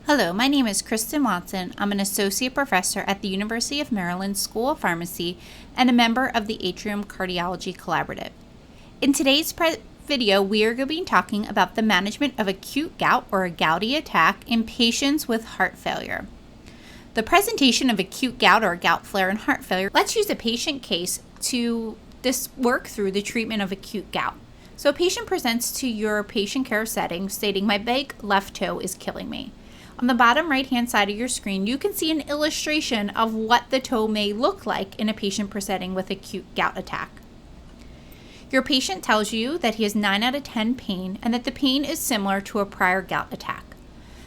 Hello, my name is Kristin Watson. I'm an associate professor at the University of Maryland School of Pharmacy and a member of the ATRIUM Cardiology Collaborative. In today's video, we are going to be talking about the management of acute gout or a gouty attack in patients with heart failure. The presentation of acute gout or gout flare and heart failure. Let's use a patient case to work through the treatment of acute gout. So a patient presents to your patient care setting stating, "My big left toe is killing me." On the bottom right-hand side of your screen, you can see an illustration of what the toe may look like in a patient presenting with acute gout attack. Your patient tells you that he has 9 out of 10 pain and that the pain is similar to a prior gout attack.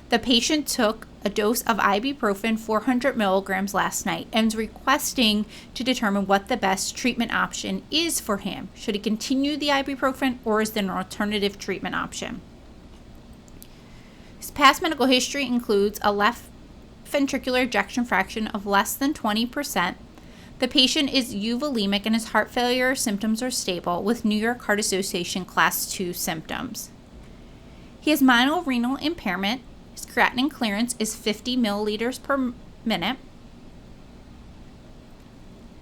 The patient took a dose of ibuprofen 400 milligrams last night and is requesting to determine what the best treatment option is for him. Should he continue the ibuprofen or is there an alternative treatment option? His past medical history includes a left ventricular ejection fraction of less than 20%. The patient is euvolemic and his heart failure symptoms are stable with New York Heart Association Class 2 symptoms. He has minimal renal impairment. His creatinine clearance is 50 milliliters per minute.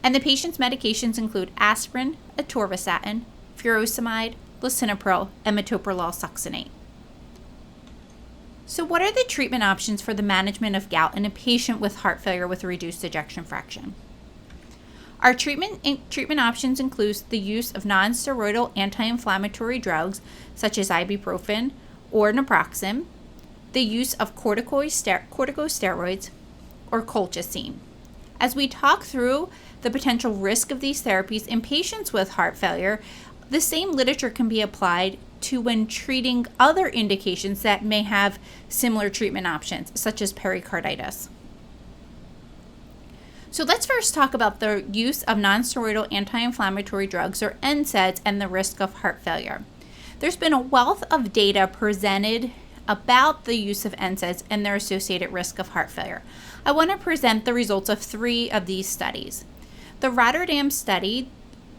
And the patient's medications include aspirin, atorvastatin, furosemide, lisinopril, and metoprolol succinate. So what are the treatment options for the management of gout in a patient with heart failure with a reduced ejection fraction? Our treatment options include the use of non-steroidal anti-inflammatory drugs such as ibuprofen or naproxen, the use of corticosteroids, or colchicine. As we talk through the potential risk of these therapies in patients with heart failure, the same literature can be applied to when treating other indications that may have similar treatment options, such as pericarditis. So let's first talk about the use of non-steroidal anti-inflammatory drugs, or NSAIDs, and the risk of heart failure. There's been a wealth of data presented about the use of NSAIDs and their associated risk of heart failure. I want to present the results of 3 of these studies. The Rotterdam study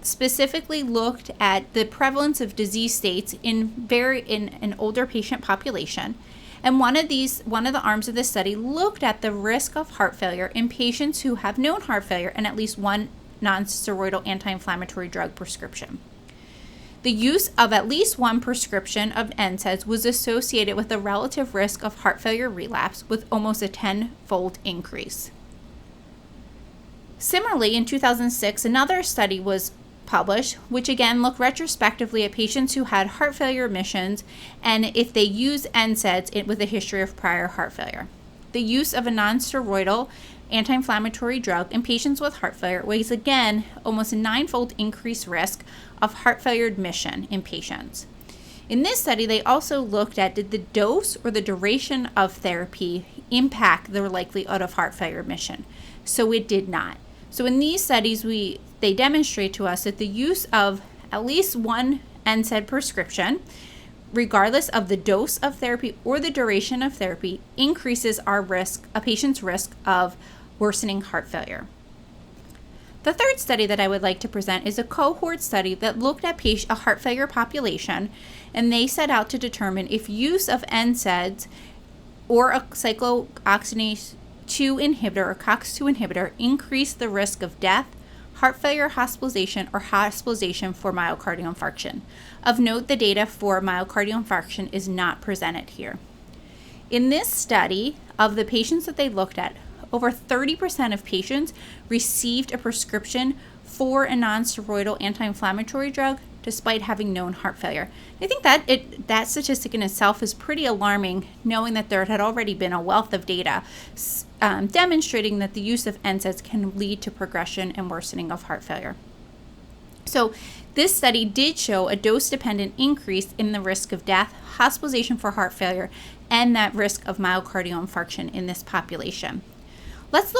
specifically looked at the prevalence of disease states in an older patient population, and one of the arms of the study looked at the risk of heart failure in patients who have known heart failure and at least one non-steroidal anti-inflammatory drug prescription. The use of at least one prescription of NSAIDs was associated with a relative risk of heart failure relapse with almost a 10-fold increase. Similarly, in 2006, another study was published, which again looked retrospectively at patients who had heart failure remissions and if they use NSAIDs with a history of prior heart failure. The use of a non-steroidal anti-inflammatory drug in patients with heart failure was again almost a 9-fold increased risk of heart failure admission in patients. In this study, they also looked at did the dose or the duration of therapy impact the likelihood of heart failure admission. So it did not. So in these studies, they demonstrate to us that the use of at least one NSAID prescription, regardless of the dose of therapy or the duration of therapy, increases a patient's risk of worsening heart failure. The third study that I would like to present is a cohort study that looked at a heart failure population, and they set out to determine if use of NSAIDs or a cyclooxygenase 2 inhibitor or COX-2 inhibitor increased the risk of death, heart failure hospitalization, or hospitalization for myocardial infarction. Of note, the data for myocardial infarction is not presented here. In this study, of the patients that they looked at, over 30% of patients received a prescription for a non-steroidal anti-inflammatory drug despite having known heart failure. I think that statistic in itself is pretty alarming, knowing that there had already been a wealth of data demonstrating that the use of NSAIDs can lead to progression and worsening of heart failure. So this study did show a dose-dependent increase in the risk of death, hospitalization for heart failure, and that risk of myocardial infarction in this population. Let's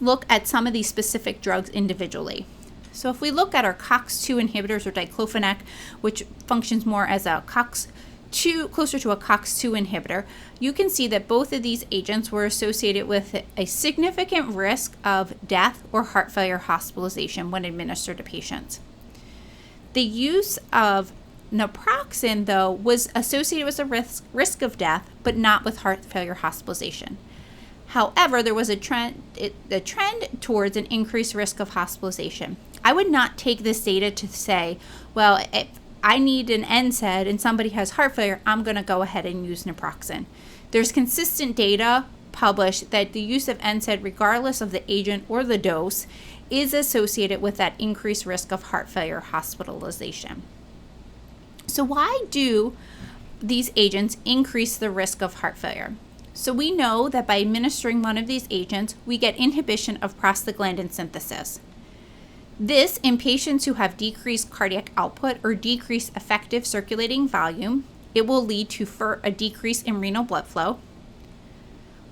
look at some of these specific drugs individually. So if we look at our COX-2 inhibitors, or diclofenac, which functions more as a closer to a COX-2 inhibitor, you can see that both of these agents were associated with a significant risk of death or heart failure hospitalization when administered to patients. The use of Naproxen, though, was associated with a risk of death, but not with heart failure hospitalization. However, there was a trend towards an increased risk of hospitalization. I would not take this data to say, well, if I need an NSAID and somebody has heart failure, I'm going to go ahead and use naproxen. There's consistent data published that the use of NSAID, regardless of the agent or the dose, is associated with that increased risk of heart failure hospitalization. So why do these agents increase the risk of heart failure? So we know that by administering one of these agents, we get inhibition of prostaglandin synthesis. This, in patients who have decreased cardiac output or decreased effective circulating volume, it will lead to a decrease in renal blood flow.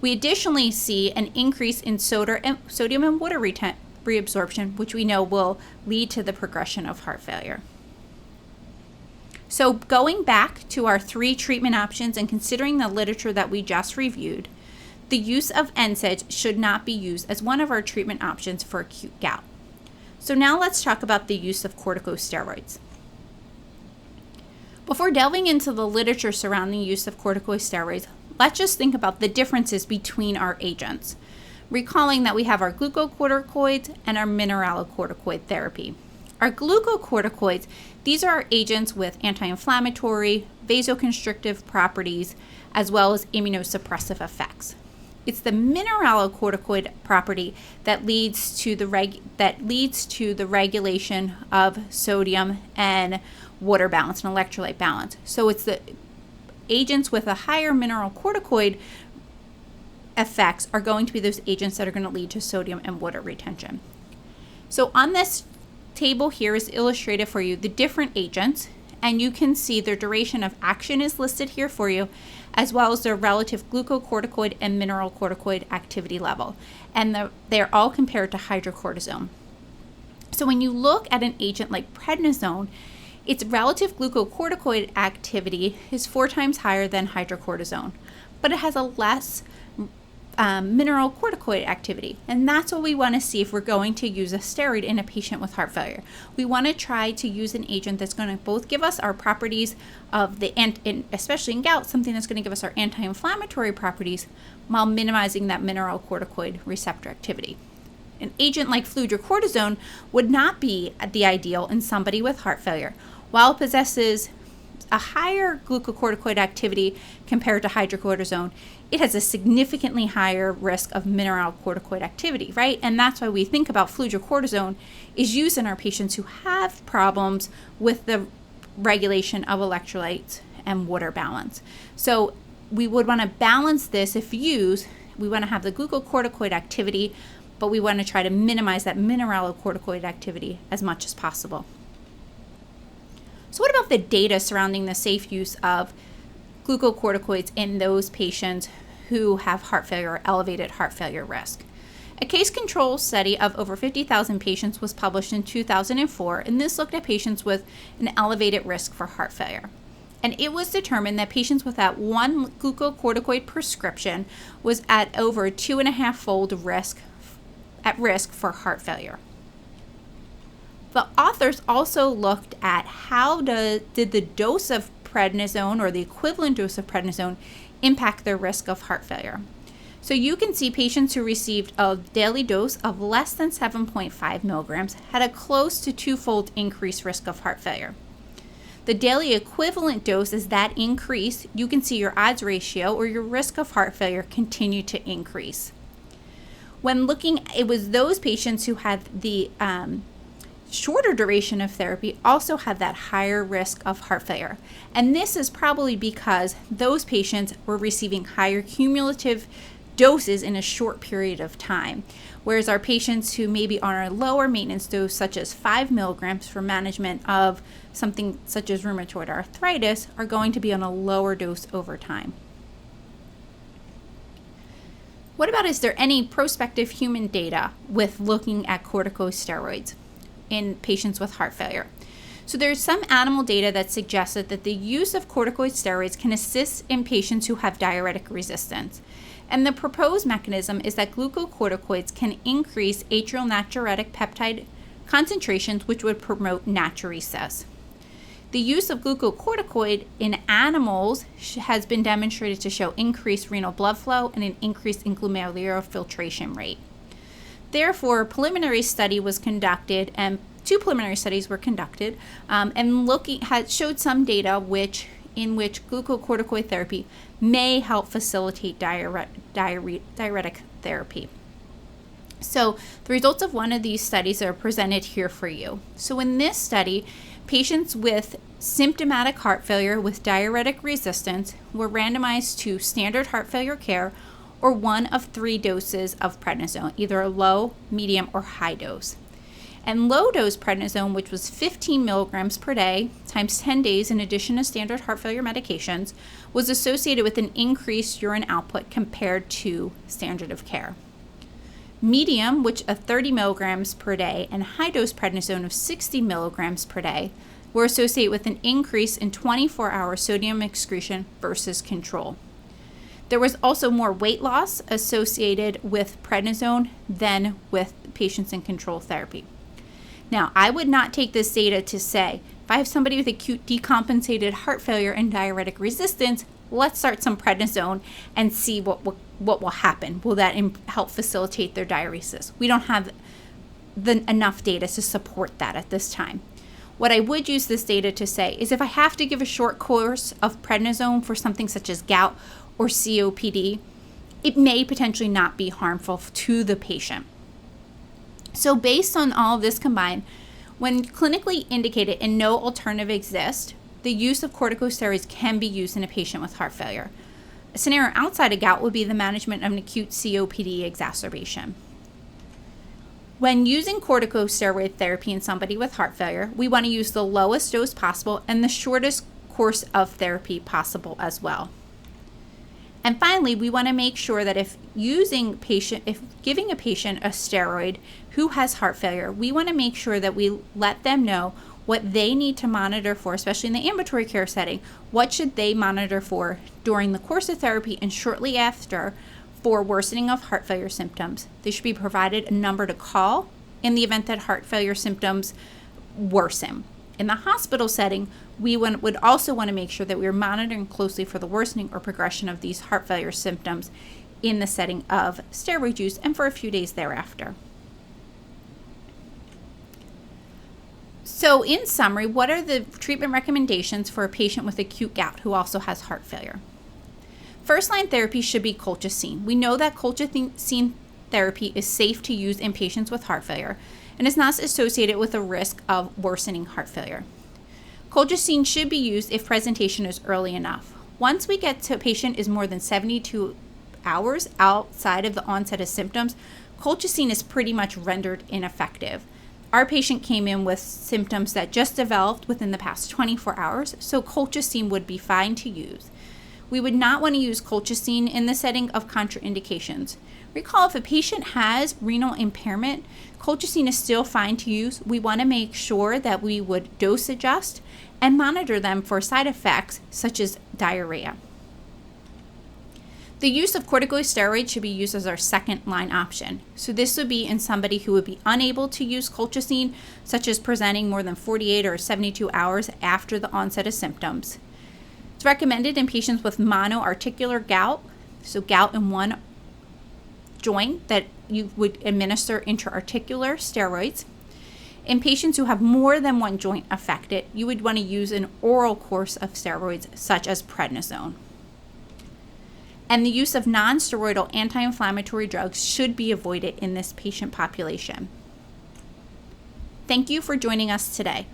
We additionally see an increase in sodium and water reabsorption, which we know will lead to the progression of heart failure. So going back to our 3 treatment options and considering the literature that we just reviewed, the use of NSAIDs should not be used as one of our treatment options for acute gout. So now let's talk about the use of corticosteroids. Before delving into the literature surrounding the use of corticosteroids, let's just think about the differences between our agents, recalling that we have our glucocorticoids and our mineralocorticoid therapy. Our glucocorticoids, these are agents with anti-inflammatory, vasoconstrictive properties, as well as immunosuppressive effects. It's the mineralocorticoid property that leads to the regulation of sodium and water balance and electrolyte balance. So it's the agents with a higher mineralocorticoid effects are going to be those agents that are going to lead to sodium and water retention. So on this table here is illustrated for you the different agents, and you can see their duration of action is listed here for you, as well as their relative glucocorticoid and mineralocorticoid activity level, and they're all compared to hydrocortisone. So when you look at an agent like prednisone, its relative glucocorticoid activity is 4 times higher than hydrocortisone, but it has a less mineralocorticoid activity, and that's what we want to see if we're going to use a steroid in a patient with heart failure. We want to try to use an agent that's going to both give us our properties of especially in gout, something that's going to give us our anti-inflammatory properties while minimizing that mineralocorticoid receptor activity. An agent like fludrocortisone would not be the ideal in somebody with heart failure. While it possesses a higher glucocorticoid activity compared to hydrocortisone, it has a significantly higher risk of mineralocorticoid activity, right? And that's why we think about fludrocortisone is used in our patients who have problems with the regulation of electrolytes and water balance. So we would want to balance this if used. We want to have the glucocorticoid activity, but we want to try to minimize that mineralocorticoid activity as much as possible. So what about the data surrounding the safe use of glucocorticoids in those patients who have heart failure or elevated heart failure risk? A case control study of over 50,000 patients was published in 2004, and this looked at patients with an elevated risk for heart failure. And it was determined that patients with that one glucocorticoid prescription was at over 2.5-fold risk for heart failure. The authors also looked at how did the dose of prednisone or the equivalent dose of prednisone impact their risk of heart failure. So you can see patients who received a daily dose of less than 7.5 milligrams had a close to 2-fold increased risk of heart failure. The daily equivalent dose, as that increased, you can see your odds ratio or your risk of heart failure continue to increase. When looking, it was those patients who had the shorter duration of therapy also had that higher risk of heart failure. And this is probably because those patients were receiving higher cumulative doses in a short period of time, whereas our patients who maybe are on a lower maintenance dose, such as 5 milligrams for management of something such as rheumatoid arthritis, are going to be on a lower dose over time. What about, is there any prospective human data with looking at corticosteroids in patients with heart failure? So there's some animal data that suggested that the use of corticosteroids can assist in patients who have diuretic resistance. And the proposed mechanism is that glucocorticoids can increase atrial natriuretic peptide concentrations, which would promote natriuresis. The use of glucocorticoid in animals has been demonstrated to show increased renal blood flow and an increase in glomerular filtration rate. Therefore, a preliminary study was conducted, and 2 preliminary studies were conducted, and showed some data in which glucocorticoid therapy may help facilitate diuretic therapy. So the results of one of these studies are presented here for you. So in this study, patients with symptomatic heart failure with diuretic resistance were randomized to standard heart failure care or one of 3 doses of prednisone, either a low, medium, or high dose. And low-dose prednisone, which was 15 milligrams per day times 10 days in addition to standard heart failure medications, was associated with an increased urine output compared to standard of care. Medium, which of 30 milligrams per day, and high-dose prednisone of 60 milligrams per day were associated with an increase in 24-hour sodium excretion versus control. There was also more weight loss associated with prednisone than with patients in control therapy. Now, I would not take this data to say, if I have somebody with acute decompensated heart failure and diuretic resistance, let's start some prednisone and see what will happen. Will that help facilitate their diuresis? We don't have enough data to support that at this time. What I would use this data to say is if I have to give a short course of prednisone for something such as gout or COPD, it may potentially not be harmful to the patient. So based on all of this combined, when clinically indicated and no alternative exists, the use of corticosteroids can be used in a patient with heart failure. A scenario outside of gout would be the management of an acute COPD exacerbation. When using corticosteroid therapy in somebody with heart failure, we want to use the lowest dose possible and the shortest course of therapy possible as well. And finally, we want to make sure that if giving a patient a steroid who has heart failure, we want to make sure that we let them know what they need to monitor for, especially in the ambulatory care setting. What should they monitor for during the course of therapy and shortly after for worsening of heart failure symptoms? They should be provided a number to call in the event that heart failure symptoms worsen. In the hospital setting, we would also want to make sure that we are monitoring closely for the worsening or progression of these heart failure symptoms in the setting of steroid use and for a few days thereafter. So in summary, what are the treatment recommendations for a patient with acute gout who also has heart failure? First-line therapy should be colchicine. We know that colchicine therapy is safe to use in patients with heart failure and is not associated with a risk of worsening heart failure. Colchicine should be used if presentation is early enough. Once we get to a patient is more than 72 hours outside of the onset of symptoms, colchicine is pretty much rendered ineffective. Our patient came in with symptoms that just developed within the past 24 hours, so colchicine would be fine to use. We would not want to use colchicine in the setting of contraindications. Recall, if a patient has renal impairment, colchicine is still fine to use. We want to make sure that we would dose adjust and monitor them for side effects such as diarrhea. The use of corticosteroids should be used as our second-line option. So this would be in somebody who would be unable to use colchicine, such as presenting more than 48 or 72 hours after the onset of symptoms. It's recommended in patients with monoarticular gout, so gout in one joint, that you would administer intra-articular steroids. In patients who have more than one joint affected, you would want to use an oral course of steroids such as prednisone. And the use of non-steroidal anti-inflammatory drugs should be avoided in this patient population. Thank you for joining us today.